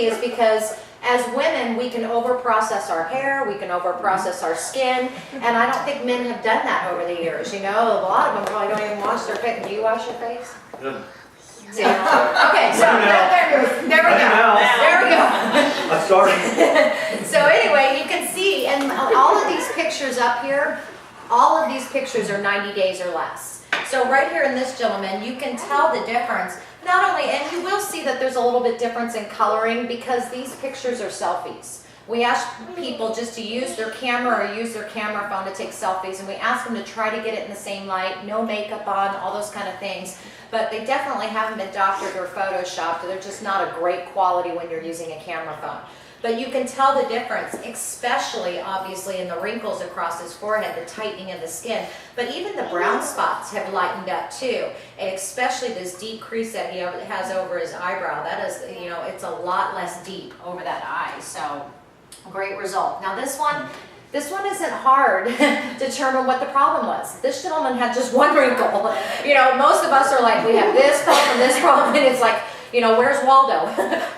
is because as women, we can over-process our hair, we can over-process our skin, and I don't think men have done that over the years, you know? A lot of them probably don't even wash their face. Do you wash your face? Good. See? Okay, so there we go. There we go. I started. So anyway, you can see, and all of these pictures up here, all of these pictures are 90 days or less. So right here in this gentleman, you can tell the difference. Not only, and you will see that there's a little bit difference in coloring because these pictures are selfies. We ask people just to use their camera or use their camera phone to take selfies, and we ask them to try to get it in the same light, no makeup on, all those kind of things. But they definitely haven't been doctored or photoshopped. They're just not a great quality when you're using a camera phone. But you can tell the difference, especially obviously in the wrinkles across his forehead, the tightening of the skin. But even the brown spots have lightened up too, and especially this deep crease that he has over his eyebrow. That is, you know, it's a lot less deep over that eye. So, great result. Now this one isn't hard to determine what the problem was. This gentleman had just one wrinkle. You know, most of us are like, we have this problem, and it's like, you know, where's Waldo?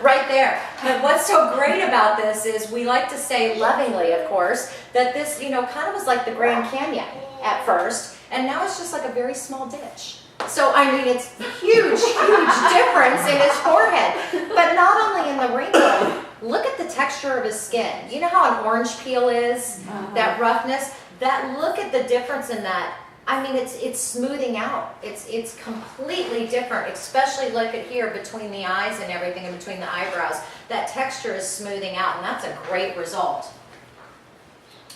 Right there. And what's so great about this is we like to say lovingly, of course, that this, you know, kind of was like the Grand Canyon at first, and now it's just like a very small ditch. So, I mean, it's huge, huge difference in his forehead. But not only in the wrinkle, look at the texture of his skin. You know how an orange peel is? That roughness? Look at the difference in that. I mean, it's smoothing out. It's completely different, especially look at here between the eyes and everything and between the eyebrows. That texture is smoothing out, and that's a great result.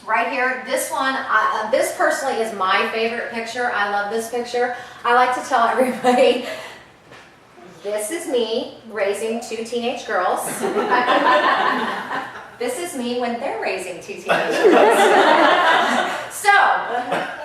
Right here, this one, this personally is my favorite picture. I love this picture. I like to tell everybody, this is me raising 2 teenage girls. This is me when they're raising 2 teenage girls. So,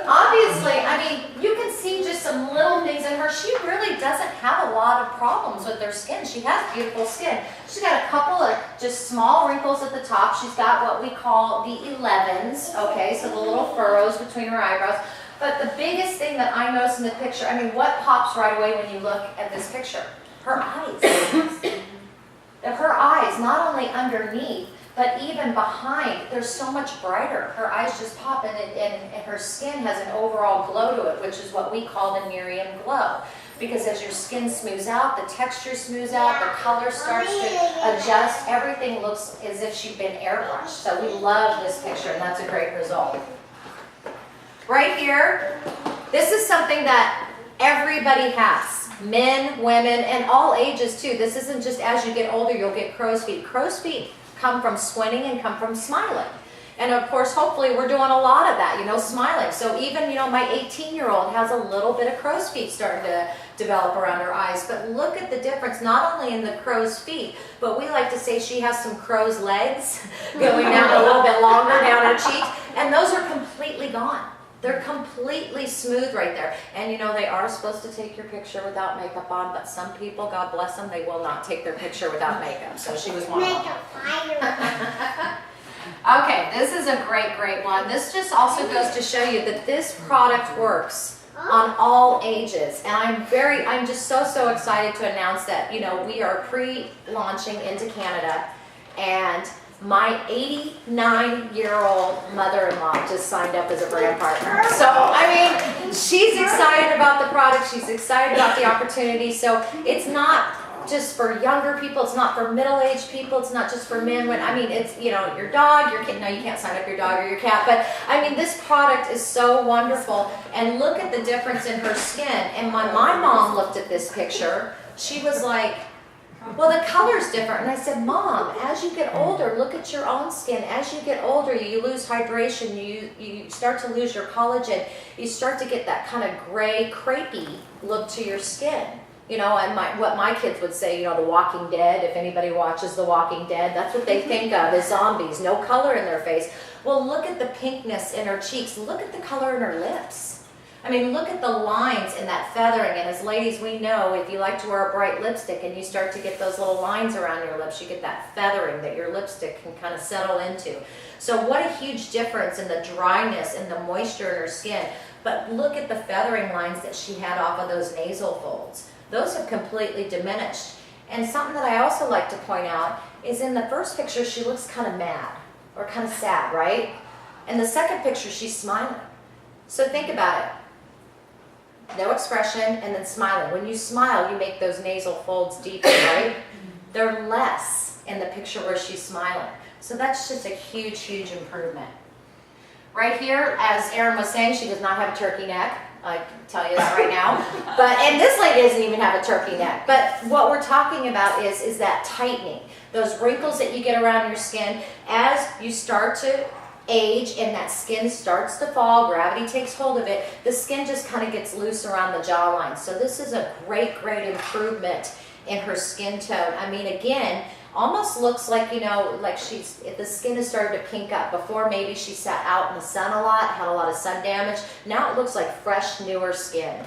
obviously, I mean, you can see just some little things in her. She really doesn't have a lot of problems with her skin. She has beautiful skin. She's got a couple of just small wrinkles at the top. She's got what we call the 11s, okay, so the little furrows between her eyebrows. But the biggest thing that I noticed in the picture, I mean, what pops right away when you look at this picture? Her eyes. Her eyes, not only underneath, but even behind, they're so much brighter. Her eyes just pop, and her skin has an overall glow to it, which is what we call the Nerium glow. Because as your skin smooths out, the texture smooths out, the color starts to adjust, everything looks as if she'd been airbrushed. So we love this picture, and that's a great result. Right here, this is something that everybody has. Men, women, and all ages too. This isn't just as you get older, you'll get crow's feet. Crow's feet come from squinting and come from smiling. And of course, hopefully we're doing a lot of that, you know, smiling. So even, you know, my 18-year-old has a little bit of crow's feet starting to develop around her eyes. But look at the difference, not only in the crow's feet, but we like to say she has some crow's legs going down a little bit longer down her cheeks. And those are completely gone. They're completely smooth right there. And you know, they are supposed to take your picture without makeup on, but some people, God bless them, they will not take their picture without makeup. So she was one of them. Okay, this is a great, great one. This just also goes to show you that this product works on all ages. And I'm just so excited to announce that, you know, we are pre-launching into Canada, and my 89-year-old mother-in-law just signed up as a brand partner. So, I mean, she's excited about the product. She's excited about the opportunity. So, it's not just for younger people. It's not for middle-aged people. It's not just for men. I mean, it's, you know, your dog, your kid. No, you can't sign up your dog or your cat. But, I mean, this product is so wonderful. And look at the difference in her skin. And when my mom looked at this picture, she was like, well, the color's different. And I said, Mom, as you get older, look at your own skin. As you get older, you lose hydration. You start to lose your collagen. You start to get that kind of gray, crepey look to your skin. You know, and what my kids would say, you know, The Walking Dead, if anybody watches The Walking Dead, that's what they think of as zombies. No color in their face. Well, look at the pinkness in her cheeks. Look at the color in her lips. I mean, look at the lines in that feathering, and as ladies, we know if you like to wear a bright lipstick and you start to get those little lines around your lips, you get that feathering that your lipstick can kind of settle into. So what a huge difference in the dryness and the moisture in her skin. But look at the feathering lines that she had off of those nasal folds. Those have completely diminished. And something that I also like to point out is in the first picture, she looks kind of mad or kind of sad, right? And the second picture, she's smiling. So think about it. No expression and then smiling. When you smile, you make those nasal folds deeper, right? They're less in the picture where she's smiling. So that's just a huge, huge improvement. Right here, as Erin was saying, she does not have a turkey neck. I can tell you that right now. And this lady doesn't even have a turkey neck. But what we're talking about is that tightening. Those wrinkles that you get around your skin as you start to age and that skin starts to fall, gravity takes hold of it, the skin just kind of gets loose around the jawline. So this is a great, great improvement in her skin tone. I mean, again, almost looks like, you know, like the skin has started to pink up. Before, maybe she sat out in the sun a lot, had a lot of sun damage. Now it looks like fresh, newer skin.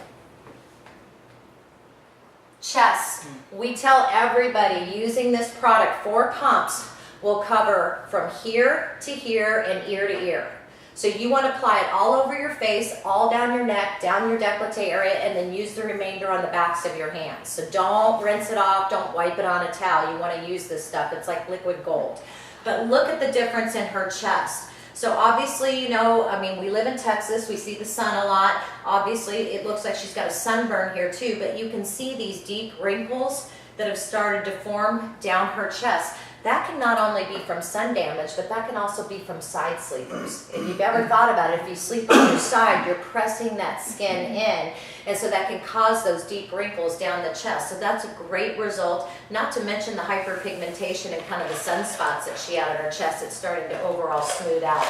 Chest. We tell everybody using this product, 4 pumps will cover from here to here and ear to ear. So you want to apply it all over your face, all down your neck, down your décolleté area, and then use the remainder on the backs of your hands. So don't rinse it off, don't wipe it on a towel. You want to use this stuff. It's like liquid gold. But look at the difference in her chest. So obviously, you know, I mean, we live in Texas, we see the sun a lot. Obviously, it looks like she's got a sunburn here too, but you can see these deep wrinkles that have started to form down her chest. That can not only be from sun damage, but that can also be from side sleepers. If you've ever thought about it, if you sleep on your side, you're pressing that skin in, and so that can cause those deep wrinkles down the chest. So that's a great result, not to mention the hyperpigmentation and kind of the sunspots that she had on her chest. It's starting to overall smooth out.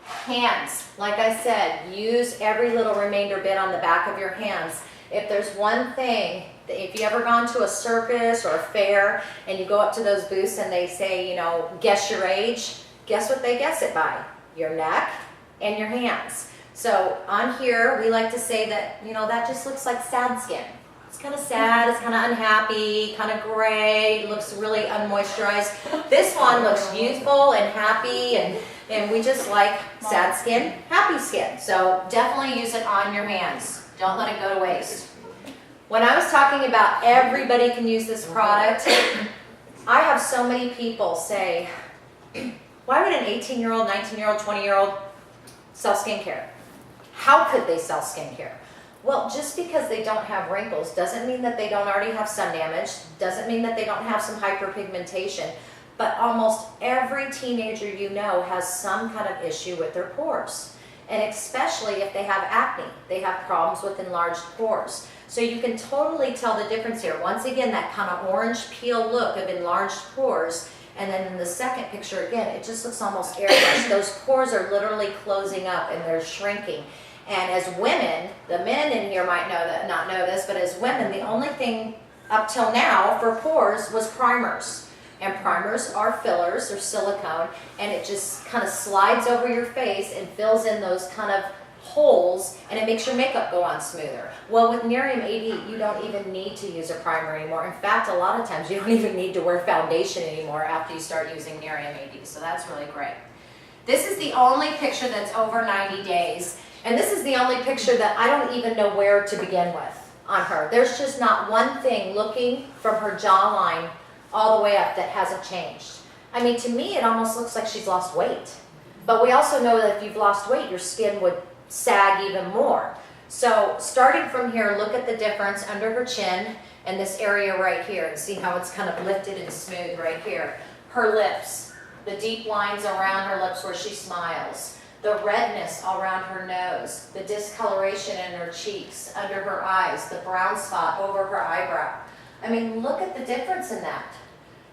Hands. Like I said, use every little remainder bit on the back of your hands. If there's one thing, if you ever gone to a circus or a fair and you go up to those booths and they say, you know, guess your age, guess what they guess it by? Your neck and your hands. So on here, we like to say that, you know, that just looks like sad skin. It's kind of sad, it's kind of unhappy, kind of gray, looks really unmoisturized. This one looks youthful and happy, and we just like sad skin, happy skin. So definitely use it on your hands. Don't let it go to waste. When I was talking about everybody can use this product, I have so many people say, why would an 18-year-old, 19-year-old, 20-year-old sell skincare? How could they sell skincare? Well, just because they don't have wrinkles doesn't mean that they don't already have sun damage, doesn't mean that they don't have some hyperpigmentation, but almost every teenager you know has some kind of issue with their pores. And especially if they have acne, they have problems with enlarged pores. So you can totally tell the difference here. Once again, that kind of orange peel look of enlarged pores. And then in the second picture, again, it just looks almost airbrushed. Those pores are literally closing up and they're shrinking. And as women, the men in here might not know this, but as women, the only thing up till now for pores was primers. And primers are fillers or silicone, and it just kind of slides over your face and fills in those kind of holes, and it makes your makeup go on smoother. Well, with Nerium 80, you don't even need to use a primer anymore. In fact, a lot of times you don't even need to wear foundation anymore after you start using Nerium 80, so that's really great. This is the only picture that's over 90 days, and this is the only picture that I don't even know where to begin with on her. There's just not one thing looking from her jawline all the way up that hasn't changed. I mean, to me, it almost looks like she's lost weight. But we also know that if you've lost weight, your skin would sag even more. So starting from here, look at the difference under her chin and this area right here, and see how it's kind of lifted and smooth right here. Her lips, the deep lines around her lips where she smiles, the redness around her nose, the discoloration in her cheeks, under her eyes, the brown spot over her eyebrow. I mean, look at the difference in that.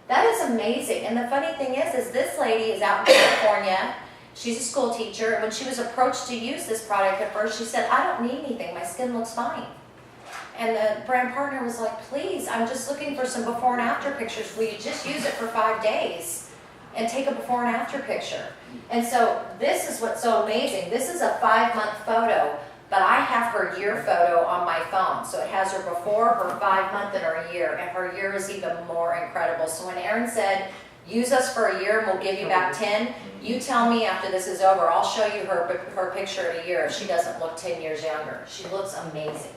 That is amazing. And the funny thing is this lady is out in California. She's a school teacher. When she was approached to use this product at first, she said, I don't need anything. My skin looks fine. And the brand partner was like, please, I'm just looking for some before and after pictures. Will you just use it for 5 days and take a before and after picture? And so this is what's so amazing. This is a 5-month photo. But I have her year photo on my phone. So it has her before, her 5-month, and her year. And her year is even more incredible. So when Erin said, use us for a year and we'll give you back 10, you tell me after this is over, I'll show you her picture in a year if she doesn't look 10 years younger. She looks amazing.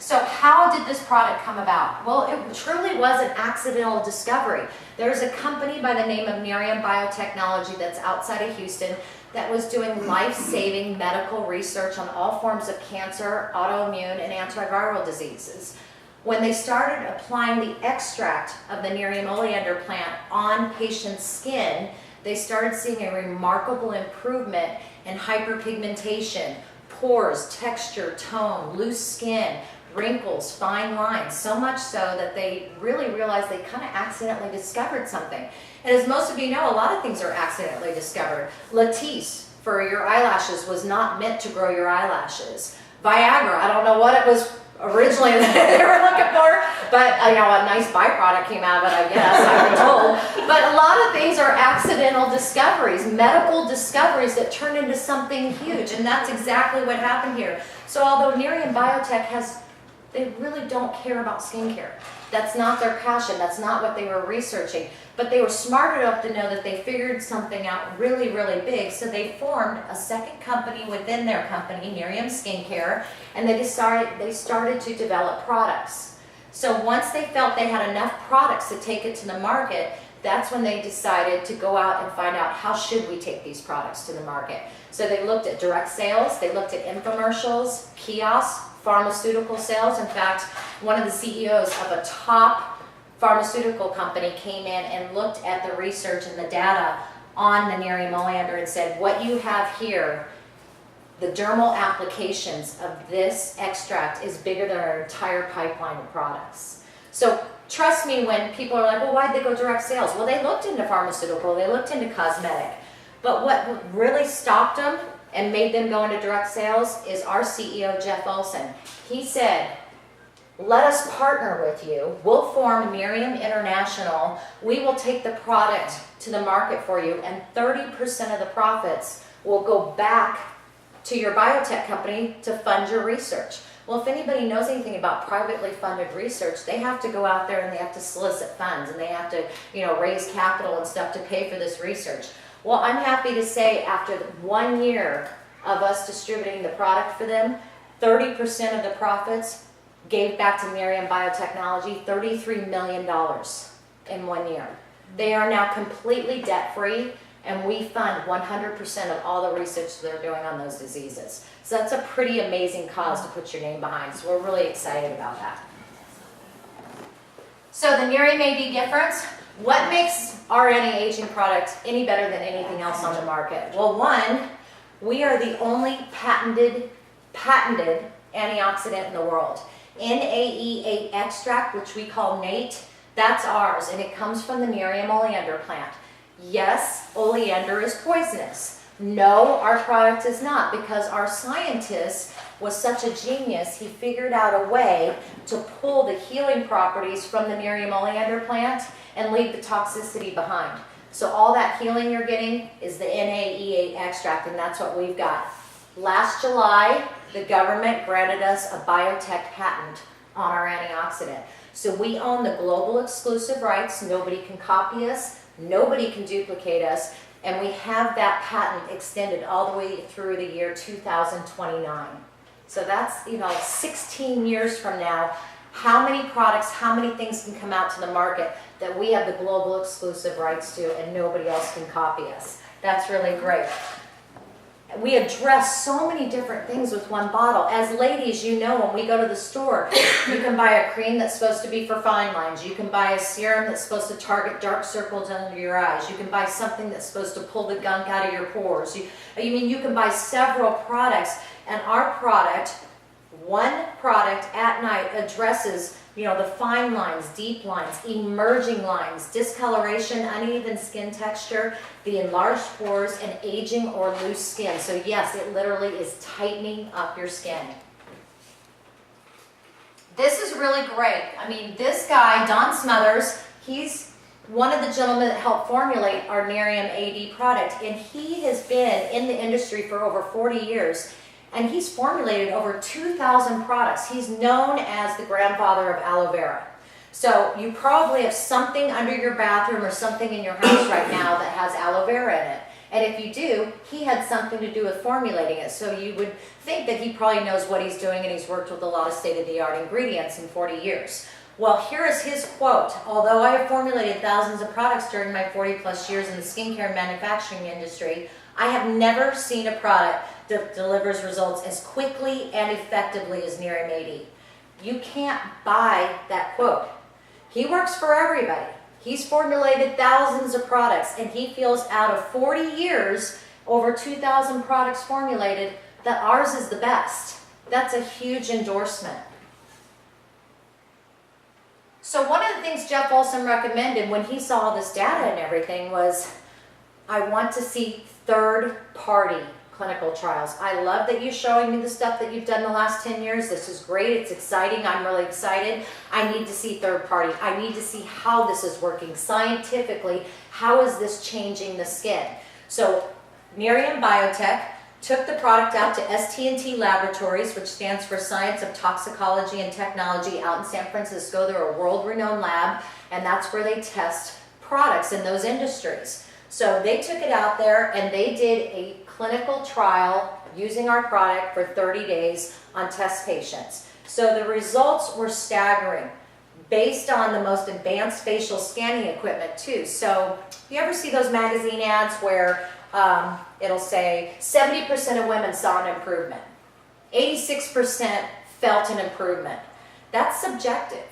So how did this product come about? Well, it truly was an accidental discovery. There's a company by the name of Nerium Biotechnology that's outside of Houston that was doing life-saving medical research on all forms of cancer, autoimmune, and antiviral diseases. When they started applying the extract of the Nerium oleander plant on patients' skin, they started seeing a remarkable improvement in hyperpigmentation, pores, texture, tone, loose skin, wrinkles, fine lines, so much so that they really realized they kind of accidentally discovered something. And as most of you know, a lot of things are accidentally discovered. Latisse for your eyelashes was not meant to grow your eyelashes. Viagra, I don't know what it was originally that they were looking for, but you know, a nice byproduct came out of it, I guess, I've been told. But a lot of things are accidental discoveries, medical discoveries that turn into something huge, and that's exactly what happened here. So although Nerium Biotech they really don't care about skincare. That's not their passion, that's not what they were researching. But they were smart enough to know that they figured something out really, really big, so they formed a second company within their company, Nerium Skincare, and they started to develop products. So once they felt they had enough products to take it to the market, that's when they decided to go out and find out how should we take these products to the market. So they looked at direct sales, they looked at infomercials, kiosks, pharmaceutical sales. In fact, one of the CEOs of a top pharmaceutical company came in and looked at the research and the data on the Nerium oleander and said, what you have here, the dermal applications of this extract is bigger than our entire pipeline of products. So trust me when people are like, well, why'd they go direct sales? Well, they looked into pharmaceutical, they looked into cosmetic. But what really stopped them and made them go into direct sales is our CEO, Jeff Olson. He said, let us partner with you. We'll form Nerium International. We will take the product to the market for you, and 30% of the profits will go back to your biotech company to fund your research. Well, if anybody knows anything about privately funded research, they have to go out there and they have to solicit funds and they have to, raise capital and stuff to pay for this research. Well, I'm happy to say after 1 year of us distributing the product for them, 30% of the profits gave back to Nerium Biotechnology $33 million in 1 year. They are now completely debt-free, and we fund 100% of all the research they're doing on those diseases. So that's a pretty amazing cause to put your name behind, so we're really excited about that. So the Nerium AD difference, what makes our anti-aging product any better than anything else on the market? Well, one, we are the only patented antioxidant in the world. NAE8 extract, which we call NATE, that's ours, and it comes from the Nerium oleander plant. Yes, oleander is poisonous. No, our product is not, because our scientist was such a genius, he figured out a way to pull the healing properties from the Nerium oleander plant and leave the toxicity behind. So all that healing you're getting is the NAE8 extract, and that's what we've got. Last July, the government granted us a biotech patent on our antioxidant. So we own the global exclusive rights. Nobody can copy us, nobody can duplicate us, and we have that patent extended all the way through the year 2029. So that's, 16 years from now, how many products, how many things can come out to the market that we have the global exclusive rights to and nobody else can copy us. That's really great. We address so many different things with one bottle. As ladies, when we go to the store, you can buy a cream that's supposed to be for fine lines. You can buy a serum that's supposed to target dark circles under your eyes. You can buy something that's supposed to pull the gunk out of your pores. You can buy several products, and our product, one product at night addresses the fine lines, deep lines, emerging lines, discoloration, uneven skin texture, the enlarged pores, and aging or loose skin. So yes, it literally is tightening up your skin. This is really great. This guy, Don Smothers, he's one of the gentlemen that helped formulate our Nerium AD product, and he has been in the industry for over 40 years. And he's formulated over 2,000 products. He's known as the grandfather of aloe vera. So you probably have something under your bathroom or something in your house right now that has aloe vera in it. And if you do, he had something to do with formulating it. So you would think that he probably knows what he's doing, and he's worked with a lot of state-of-the-art ingredients in 40 years. Well, here is his quote. Although I have formulated thousands of products during my 40 plus years in the skincare and manufacturing industry, I have never seen a product that delivers results as quickly and effectively as Nerium 80. You can't buy that quote. He works for everybody. He's formulated thousands of products, and he feels out of 40 years, over 2,000 products formulated, that ours is the best. That's a huge endorsement. So one of the things Jeff Olson recommended when he saw this data and everything was, I want to see third-party clinical trials. I love that you're showing me the stuff that you've done the last 10 years. This is great. It's exciting. I'm really excited. I need to see third-party. I need to see how this is working scientifically. How is this changing the skin? So Nerium Biotech took the product out to ST&T Laboratories, which stands for Science of Toxicology and Technology, out in San Francisco. They're a world-renowned lab, and that's where they test products in those industries. So they took it out there and they did a clinical trial using our product for 30 days on test patients. So the results were staggering, based on the most advanced facial scanning equipment too. So you ever see those magazine ads where it'll say 70% of women saw an improvement, 86% felt an improvement? That's subjective.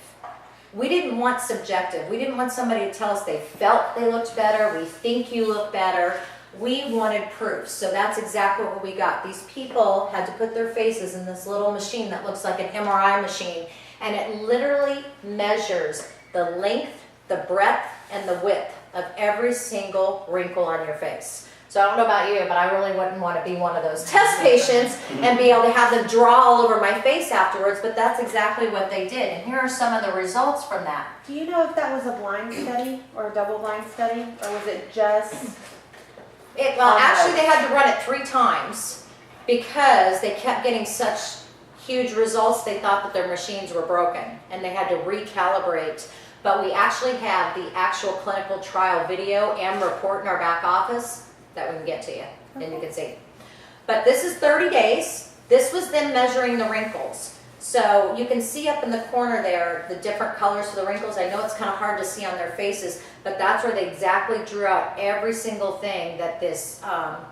We didn't want subjective. We didn't want somebody to tell us they felt they looked better, we think you look better. We wanted proof. So that's exactly what we got. These people had to put their faces in this little machine that looks like an MRI machine, and it literally measures the length, the breadth, and the width of every single wrinkle on your face. So I don't know about you, but I really wouldn't want to be one of those test patients and be able to have them draw all over my face afterwards, but that's exactly what they did. And here are some of the results from that. Do you know if that was a blind study or a double-blind study, or was it just... Well, actually they had to run it 3 times because they kept getting such huge results. They thought that their machines were broken and they had to recalibrate. But we actually have the actual clinical trial video and report in our back office that we can get to you, and you can see. But this is 30 days. This was them measuring the wrinkles. So you can see up in the corner there the different colors for the wrinkles. I know it's kind of hard to see on their faces, but that's where they exactly drew out every single thing that this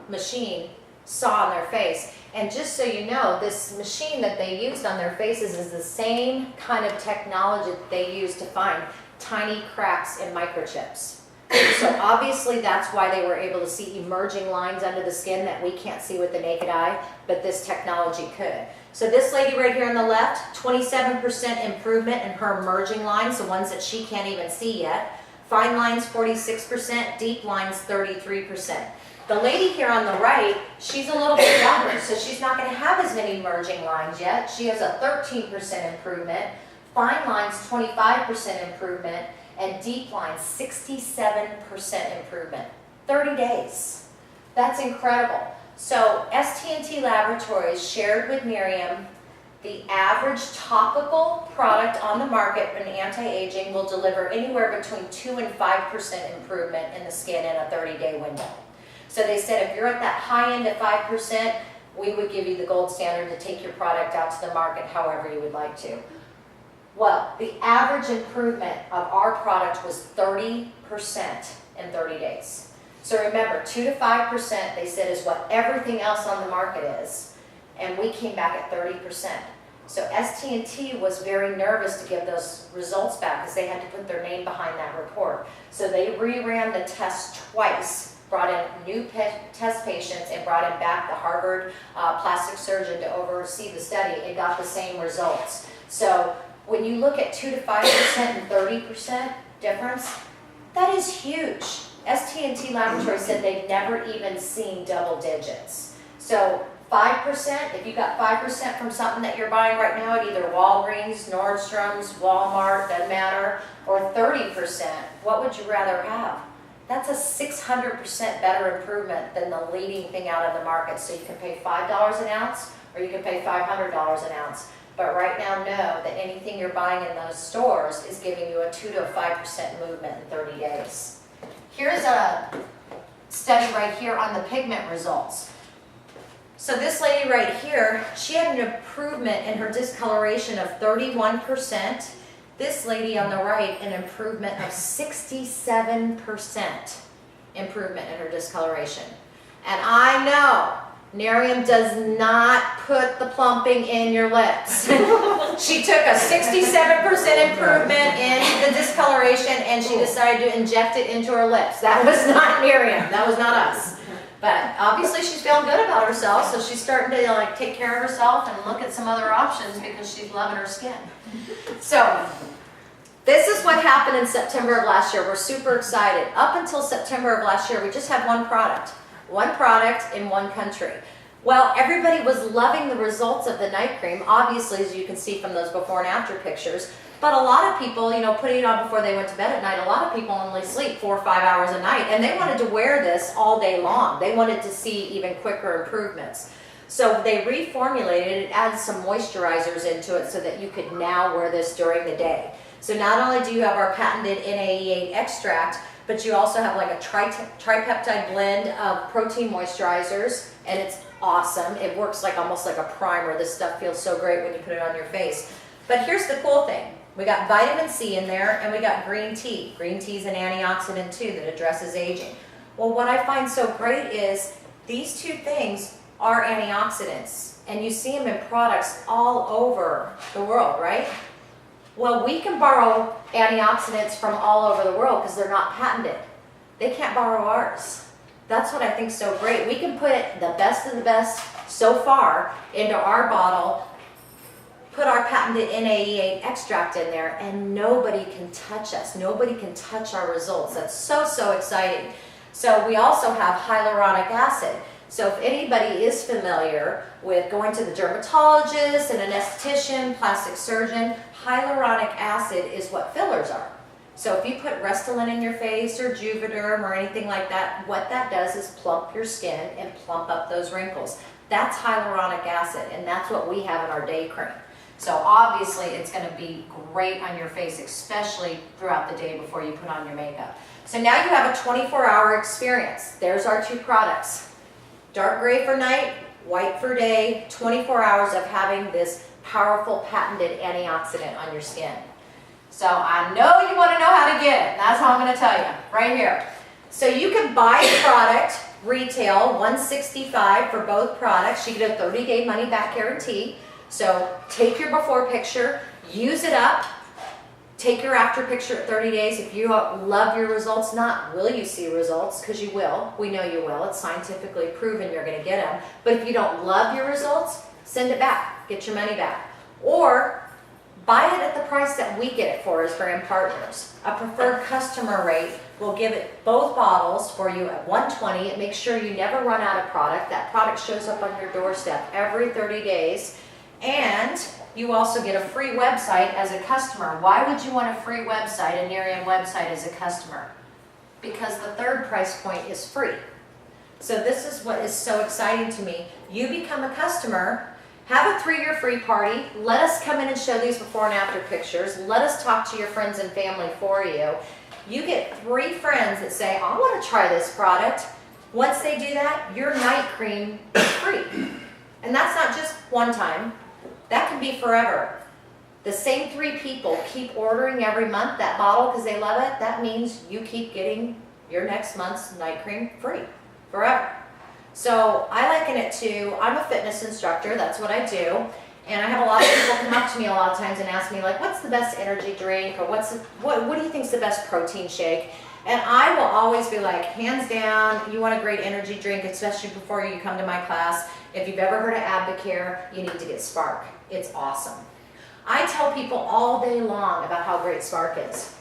machine saw on their face. And just so you know, this machine that they used on their faces is the same kind of technology that they use to find tiny cracks in microchips. So obviously that's why they were able to see emerging lines under the skin that we can't see with the naked eye, but this technology could. So this lady right here on the left, 27% improvement in her emerging lines, the ones that she can't even see yet. Fine lines 46%, deep lines 33%. The lady here on the right, she's a little bit younger, so she's not going to have as many emerging lines yet. She has a 13% improvement, fine lines 25% improvement, and deep lines 67% improvement. 30 days. That's incredible. So ST&T Laboratories shared with Nerium the average topical product on the market in anti-aging will deliver anywhere between 2 and 5% improvement in the skin in a 30-day window. So they said if you're at that high end of 5%, we would give you the gold standard to take your product out to the market however you would like to. Well, the average improvement of our product was 30% in 30 days. So remember, 2 to 5% they said is what everything else on the market is, and we came back at 30%. So ST&T was very nervous to give those results back because they had to put their name behind that report. So they reran the test twice, brought in new test patients and brought in back the Harvard plastic surgeon to oversee the study and got the same results. So when you look at 2 to 5% and 30% difference, that is huge. ST&T Laboratories said they've never even seen double digits. So 5%, if you got 5% from something that you're buying right now at either Walgreens, Nordstrom's, Walmart, doesn't matter, or 30%, what would you rather have? That's a 600% better improvement than the leading thing out of the market. So you can pay $5 an ounce or you can pay $500 an ounce. But right now, know that anything you're buying in those stores is giving you a 2 to 5% movement in 30 days. Here's study right here on the pigment results. So this lady right here, she had an improvement in her discoloration of 31%. This lady on the right, an improvement of 67% improvement in her discoloration. And I know Nerium does not put the plumping in your lips. She took a 67% improvement in the discoloration and she decided to inject it into her lips. That was not Nerium, that was not us. But obviously she's feeling good about herself, so she's starting to like take care of herself and look at some other options because she's loving her skin. So this is what happened in September of last year. We're super excited. Up until September of last year, we just had one product in one country. Well, everybody was loving the results of the night cream, obviously, as you can see from those before and after pictures. But a lot of people, you know, putting it on before they went to bed at night, a lot of people only sleep 4 or 5 hours a night, and they wanted to wear this all day long. They wanted to see even quicker improvements. So they reformulated it, added some moisturizers into it so that you could now wear this during the day. So not only do you have our patented NAE8 extract, but you also have like a tripeptide blend of protein moisturizers, and it's awesome. It works like almost like a primer. This stuff feels so great when you put it on your face. But here's the cool thing. We got vitamin C in there, and we got green tea. Green tea is an antioxidant too that addresses aging. Well, what I find so great is these two things are antioxidants, and you see them in products all over the world, right? Well, we can borrow antioxidants from all over the world because they're not patented. They can't borrow ours. That's what I think is so great. We can put the best of the best so far into our bottle, put our patented NAE8 extract in there, and nobody can touch us. Nobody can touch our results. That's so, so exciting. So we also have hyaluronic acid. So if anybody is familiar with going to the dermatologist and an esthetician, plastic surgeon, hyaluronic acid is what fillers are. So if you put Restylane in your face or Juvederm or anything like that, what that does is plump your skin and plump up those wrinkles. That's hyaluronic acid, and that's what we have in our day cream. So obviously it's going to be great on your face, especially throughout the day before you put on your makeup. So now you have a 24-hour experience. There's our two products. Dark gray for night, white for day, 24 hours of having this powerful patented antioxidant on your skin. So I know you want to know how to get it. That's how I'm going to tell you, right here. So you can buy the product retail, $165 for both products. You get a 30-day money-back guarantee. So take your before picture, use it up, take your after picture at 30 days. If you love your results, not will you see results, because you will. We know you will. It's scientifically proven you're going to get them. But if you don't love your results, send it back. Get your money back. Or buy it at the price that we get it for as brand partners. A preferred customer rate will give it both bottles for you at $120. It makes sure you never run out of product. That product shows up on your doorstep every 30 days. And you also get a free website as a customer. Why would you want a free website, a Nerium website, as a customer? Because the third price point is free. So this is what is so exciting to me. You become a customer, have a 3-year free party, let us come in and show these before and after pictures, let us talk to your friends and family for you. You get 3 friends that say, I want to try this product. Once they do that, your night cream is free. And that's not just one time. That can be forever. The same 3 people keep ordering every month that bottle because they love it. That means you keep getting your next month's night cream free forever. So I liken it to, I'm a fitness instructor, that's what I do. And I have a lot of people come up to me a lot of times and ask me, like, what's the best energy drink, or what do you think is the best protein shake? And I will always be like, hands down, you want a great energy drink, especially before you come to my class. If you've ever heard of Advocare, you need to get Spark. It's awesome. I tell people all day long about how great Spark is.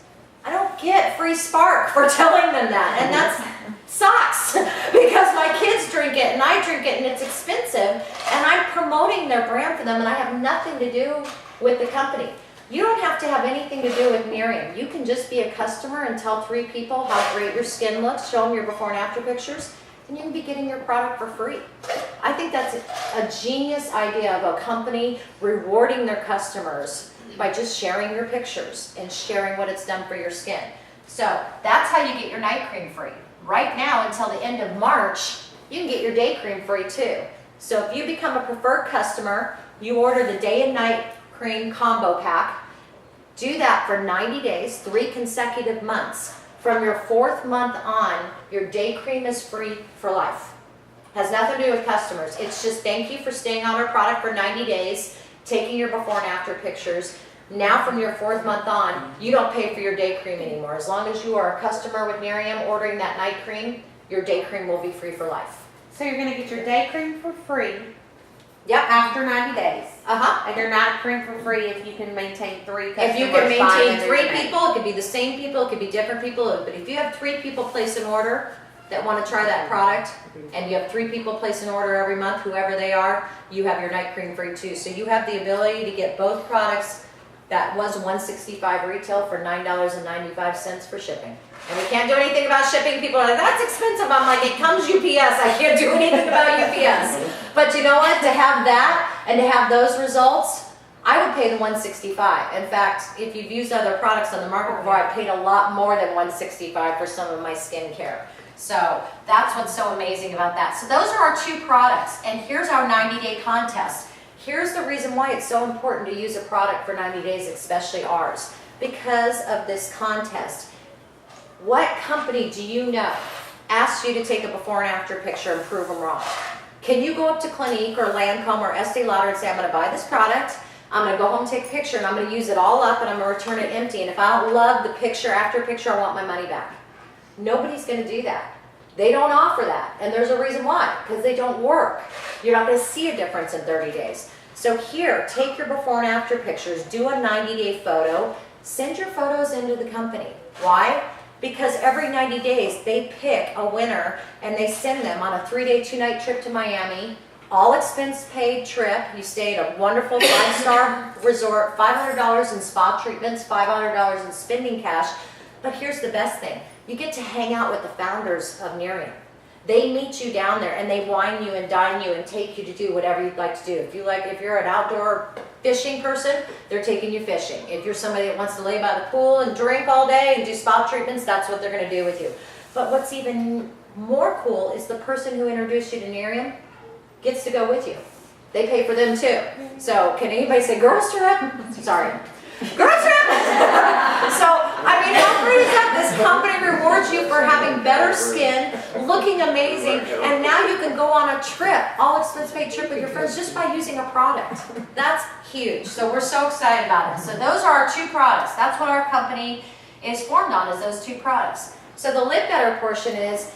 I don't get free Spark for telling them that, and that sucks because my kids drink it and I drink it and it's expensive, and I'm promoting their brand for them, and I have nothing to do with the company. You don't have to have anything to do with Nerium. You can just be a customer and tell 3 people how great your skin looks, show them your before and after pictures, and you can be getting your product for free. I think that's a genius idea of a company rewarding their customers by just sharing your pictures and sharing what it's done for your skin. So that's how you get your night cream free. right now until the end of March, you can get your day cream free too. So if you become a preferred customer, you order the day and night cream combo pack, do that for 90 days, 3 consecutive months. From your 4th month on, your day cream is free for life. Has nothing to do with customers. It's just thank you for staying on our product for 90 days, taking your before and after pictures. Now from your 4th month on, you don't pay for your day cream anymore. As long as you are a customer with Nerium ordering that night cream, your day cream will be free for life. So you're gonna get your day cream for free Yep. after 90 days. Uh-huh. And your night cream for free if you can maintain 3 customers. If you can maintain buying 3 every day. people, it could be the same people, it could be different people, but if you have 3 people place an order that want to try that product, and you have 3 people place an order every month, whoever they are, you have your night cream free too. So you have the ability to get both products that was $165 retail for $9.95 for shipping. And we can't do anything about shipping. People are like, that's expensive. I'm like, it comes UPS. I can't do anything about UPS. But you know what? To have that and to have those results, I would pay the $165. In fact, if you've used other products on the market before, I paid a lot more than $165 for some of my skincare. So that's what's so amazing about that. So those are our 2 products. And here's our 90-day contest. Here's the reason why it's so important to use a product for 90 days, especially ours. Because of this contest. What company do you know asks you to take a before and after picture and prove them wrong? Can you go up to Clinique or Lancome or Estee Lauder and say, I'm going to buy this product, I'm going to go home and take a picture, and I'm going to use it all up, and I'm going to return it empty, and if I don't love the picture after picture, I want my money back? Nobody's going to do that. They don't offer that, and there's a reason why, because they don't work. You're not going to see a difference in 30 days. So here, take your before and after pictures, do a 90-day photo, send your photos into the company. Why? Because every 90 days, they pick a winner and they send them on a 3-day, 2-night trip to Miami, all expense paid trip. You stay at a wonderful 5-star resort, $500 in spa treatments, $500 in spending cash. But here's the best thing. You get to hang out with the founders of Nerium. They meet you down there and they wine you and dine you and take you to do whatever you'd like to do. If you're an outdoor fishing person, they're taking you fishing. If you're somebody that wants to lay by the pool and drink all day and do spa treatments, that's what they're going to do with you. But what's even more cool is the person who introduced you to Nerium gets to go with you. They pay for them too. So can anybody say girls trip? Sorry. Girls trip! So, I mean, how great is that? This company rewards you for having better skin, looking amazing, and now you can go on a trip, all expense paid trip with your friends just by using a product. That's huge. So we're so excited about it. So those are our 2 products. That's what our company is formed on, is those 2 products. So the live better portion is,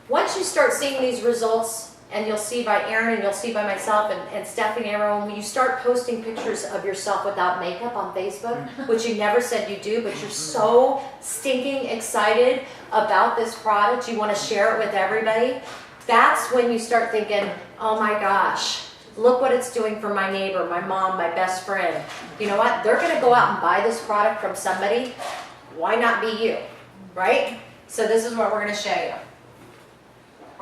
once you start seeing these results, and you'll see by Erin and you'll see by myself and Stephanie and everyone, when you start posting pictures of yourself without makeup on Facebook, which you never said you do, but you're so stinking excited about this product, you want to share it with everybody, that's when you start thinking, oh my gosh, look what it's doing for my neighbor, my mom, my best friend. You know what? They're going to go out and buy this product from somebody. Why not be you, right? So this is what we're going to show you.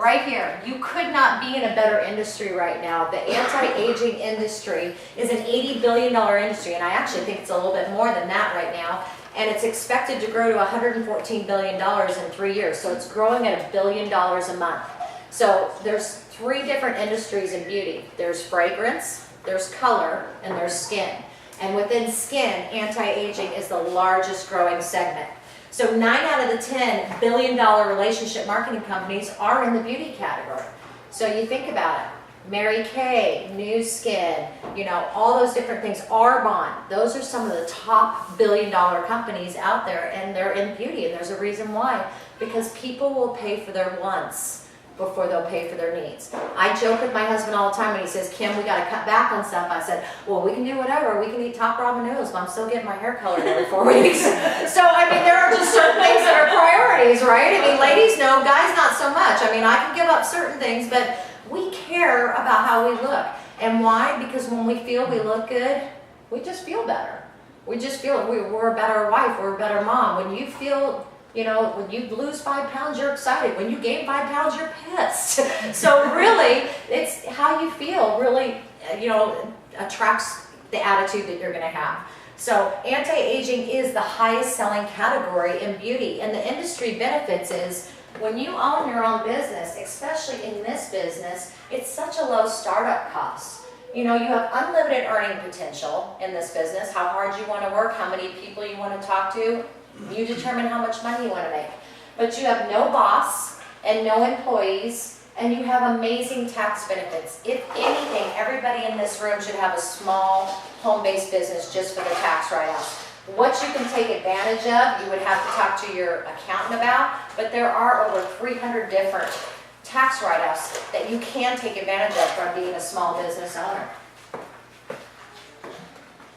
Right here, you could not be in a better industry right now. The anti-aging industry is an $80 billion industry, and I actually think it's a little bit more than that right now, and it's expected to grow to $114 billion in 3 years, so it's growing at $1 billion a month. So there's 3 different industries in beauty. There's fragrance, there's color, and there's skin. And within skin, anti-aging is the largest growing segment. So 9 out of the 10 billion-dollar relationship marketing companies are in the beauty category. So you think about it. Mary Kay, New Skin, you know, all those different things. Arbonne, those are some of the top billion-dollar companies out there, and they're in beauty, and there's a reason why. Because people will pay for their wants before they'll pay for their needs. I joke with my husband all the time when he says, Kim, we got to cut back on stuff. I said, well, we can do whatever. We can eat top ramen noodles, but I'm still getting my hair colored every 4 weeks. So, I mean, there are just certain things that are priorities, right? I mean, ladies know, guys not so much. I mean, I can give up certain things, but we care about how we look. And why? Because when we feel we look good, we just feel better. We just feel we're a better wife, we're a better mom. When you feel, you know, when you lose 5 pounds, you're excited. When you gain 5 pounds, you're pissed. So really, it's how you feel really, you know, attracts the attitude that you're going to have. So anti-aging is the highest selling category in beauty, and the industry benefits is when you own your own business, especially in this business, it's such a low startup cost. You know, you have unlimited earning potential in this business, how hard you want to work, how many people you want to talk to, you determine how much money you want to make. But you have no boss and no employees, and you have amazing tax benefits. If anything, everybody in this room should have a small home-based business just for the tax write-offs. What you can take advantage of, you would have to talk to your accountant about, but there are over 300 different tax write-offs that you can take advantage of from being a small business owner.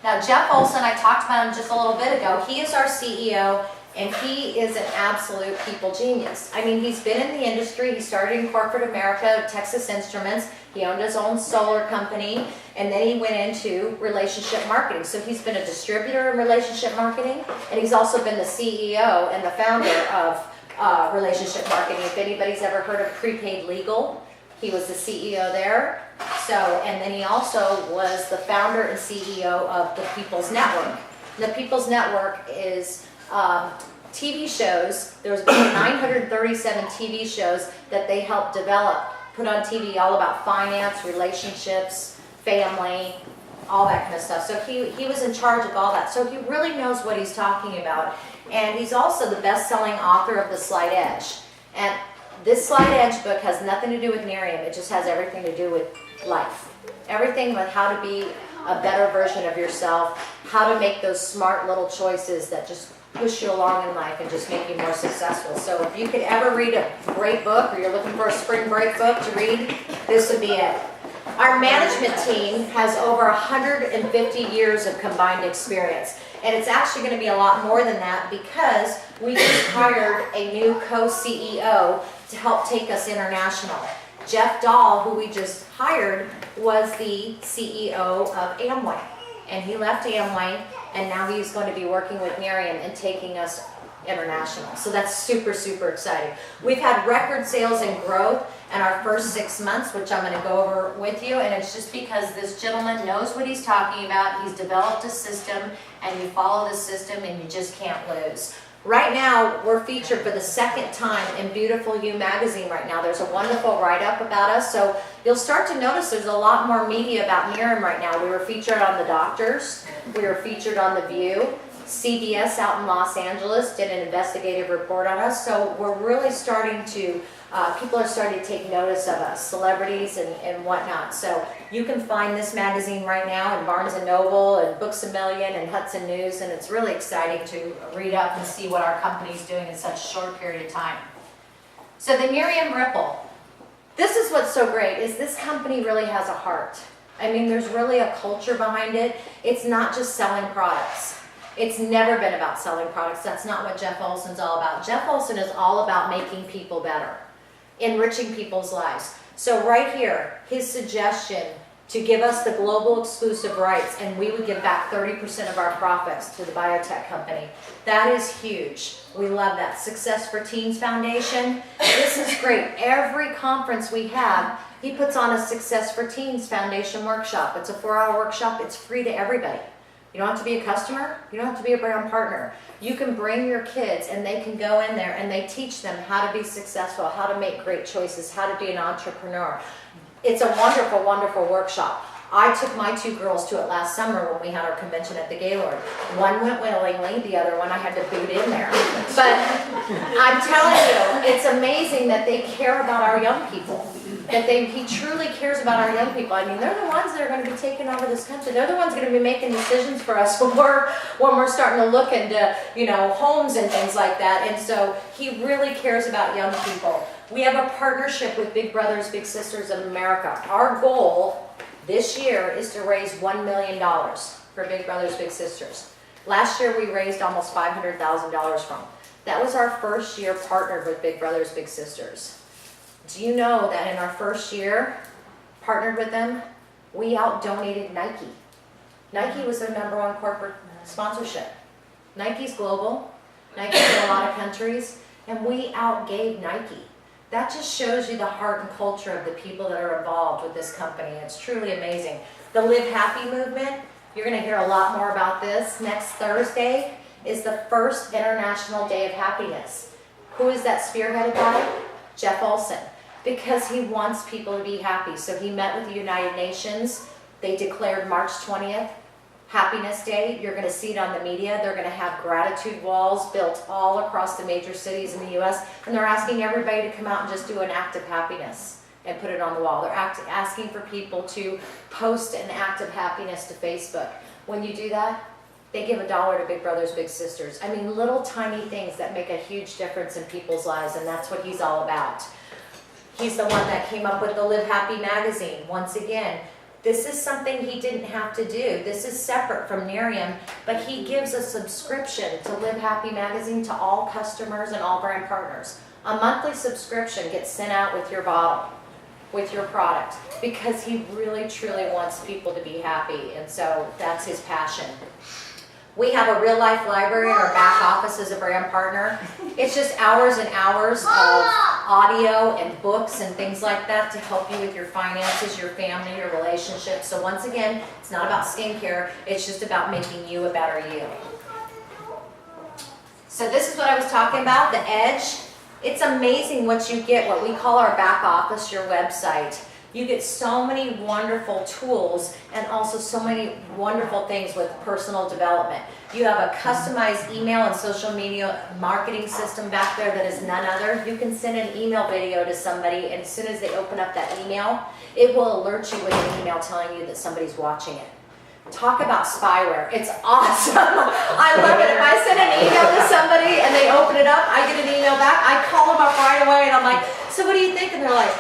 Now, Jeff Olson, I talked about him just a little bit ago. He is our CEO, and he is an absolute people genius. I mean, he's been in the industry. He started in corporate America, Texas Instruments. He owned his own solar company, and then he went into relationship marketing. So he's been a distributor in relationship marketing, and he's also been the CEO and the founder of relationship marketing. If anybody's ever heard of Prepaid Legal, he was the CEO there. So, and then he also was the founder and CEO of the People's Network. The People's Network is TV shows. There was about 937 TV shows that they helped develop, put on TV, all about finance, relationships, family, all that kind of stuff. So he was in charge of all that. So he really knows what he's talking about. And he's also the best-selling author of The Slight Edge. And this Slight Edge book has nothing to do with Nerium. It just has everything to do with life. Everything with how to be a better version of yourself, how to make those smart little choices that just push you along in life and just make you more successful. So if you could ever read a great book, or you're looking for a spring break book to read, this would be it. Our management team has over 150 years of combined experience. And it's actually going to be a lot more than that, because we just hired a new co-CEO to help take us international. Jeff Dahl, who we just hired, was the CEO of Amway. And he left Amway, and now he's going to be working with Nerium and taking us international. So that's super, super exciting. We've had record sales and growth in our first 6 months, which I'm going to go over with you. And it's just because this gentleman knows what he's talking about. He's developed a system, and you follow the system, and you just can't lose. Right now, we're featured for the second time in Beautiful You magazine right now. There's a wonderful write-up about us. So you'll start to notice there's a lot more media about Nerium right now. We were featured on The Doctors. We were featured on The View. CBS out in Los Angeles did an investigative report on us. So we're really starting to, people are starting to take notice of us, celebrities and whatnot. So you can find this magazine right now in Barnes & Noble and Books A Million and Hudson News, and it's really exciting to read up and see what our company's doing in such a short period of time. So the Nerium Ripple. This is what's so great, is this company really has a heart. I mean, there's really a culture behind it. It's not just selling products. It's never been about selling products. That's not what Jeff Olson's all about. Jeff Olson is all about making people better, enriching people's lives. So right here, his suggestion to give us the global exclusive rights, and we would give back 30% of our profits to the biotech company. That is huge. We love that. Success for Teens Foundation. This is great. Every conference we have, he puts on a Success for Teens Foundation workshop. It's a 4-hour workshop. It's free to everybody. You don't have to be a customer. You don't have to be a brand partner. You can bring your kids, and they can go in there and they teach them how to be successful, how to make great choices, how to be an entrepreneur. It's a wonderful, wonderful workshop. I took my 2 girls to it last summer when we had our convention at the Gaylord. One went willingly, the other one I had to boot in there. But I'm telling you, it's amazing that they care about our young people. That he truly cares about our young people. I mean, they're the ones that are going to be taking over this country. They're the ones going to be making decisions for us when we're starting to look into, you know, homes and things like that. And so he really cares about young people. We have a partnership with Big Brothers Big Sisters of America. Our goal this year is to raise $1 million for Big Brothers Big Sisters. Last year we raised almost $500,000 from them. That was our first year partnered with Big Brothers Big Sisters. Do you know that in our first year, partnered with them, we out-donated Nike. Nike was their #1 corporate sponsorship. Nike's global. Nike's in a lot of countries, and we outgave Nike. That just shows you the heart and culture of the people that are involved with this company. It's truly amazing. The Live Happy movement, You're gonna hear a lot more about this. Next Thursday is the first International Day of Happiness. Who is that spearheaded by? Jeff Olson, because he wants people to be happy. So he met with the United Nations. They declared March 20th Happiness Day. You're going to see it on the media. They're going to have gratitude walls built all across the major cities in the U.S. And they're asking everybody to come out and just do an act of happiness and put it on the wall. They're asking for people to post an act of happiness to Facebook. When you do that, they give $1 to Big Brothers Big Sisters. I mean, little tiny things that make a huge difference in people's lives, and that's what he's all about. He's the one that came up with the Live Happy magazine. Once again, this is something he didn't have to do. This is separate from Nerium, but he gives a subscription to Live Happy magazine to all customers and all brand partners. A monthly subscription gets sent out with your bottle, with your product, because he really truly wants people to be happy, and so that's his passion. We have a real life library in our back office as a brand partner. It's just hours and hours of audio and books and things like that to help you with your finances, your family, your relationships. So once again, it's not about skincare, it's just about making you a better you. So this is what I was talking about, the edge. It's amazing what you get, what we call our back office, your website. You get so many wonderful tools and also so many wonderful things with personal development. You have a customized email and social media marketing system back there that is none other. You can send an email video to somebody, and as soon as they open up that email, it will alert you with an email telling you that somebody's watching it. Talk about spyware. It's awesome. I love it. If I send an email to somebody and they open it up, I get an email back. I call them up right away and I'm like, so what do you think? And they're like,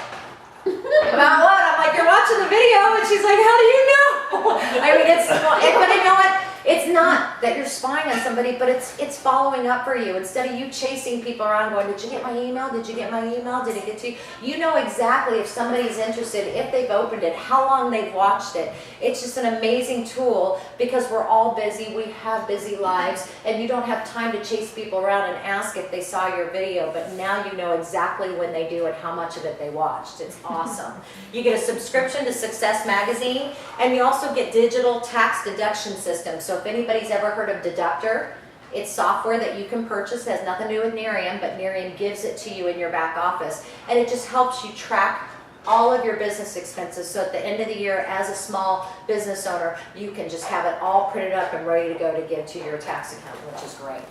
about what? I'm like, you're watching the video, and she's like, how do you know? I mean, but you know what? It's not that you're spying on somebody, but it's following up for you. Instead of you chasing people around going, did you get my email? Did you get my email? Did it get to you? You know exactly if somebody's interested, if they've opened it, how long they've watched it. It's just an amazing tool because we're all busy. We have busy lives, and you don't have time to chase people around and ask if they saw your video, but now you know exactly when they do and how much of it they watched. It's awesome. You get a subscription to Success Magazine, and you also get digital tax deduction systems. So if anybody's ever heard of Deductor, it's software that you can purchase. It has nothing to do with Nerium, but Nerium gives it to you in your back office. And it just helps you track all of your business expenses. So at the end of the year, as a small business owner, you can just have it all printed up and ready to go to give to your tax account, which is great.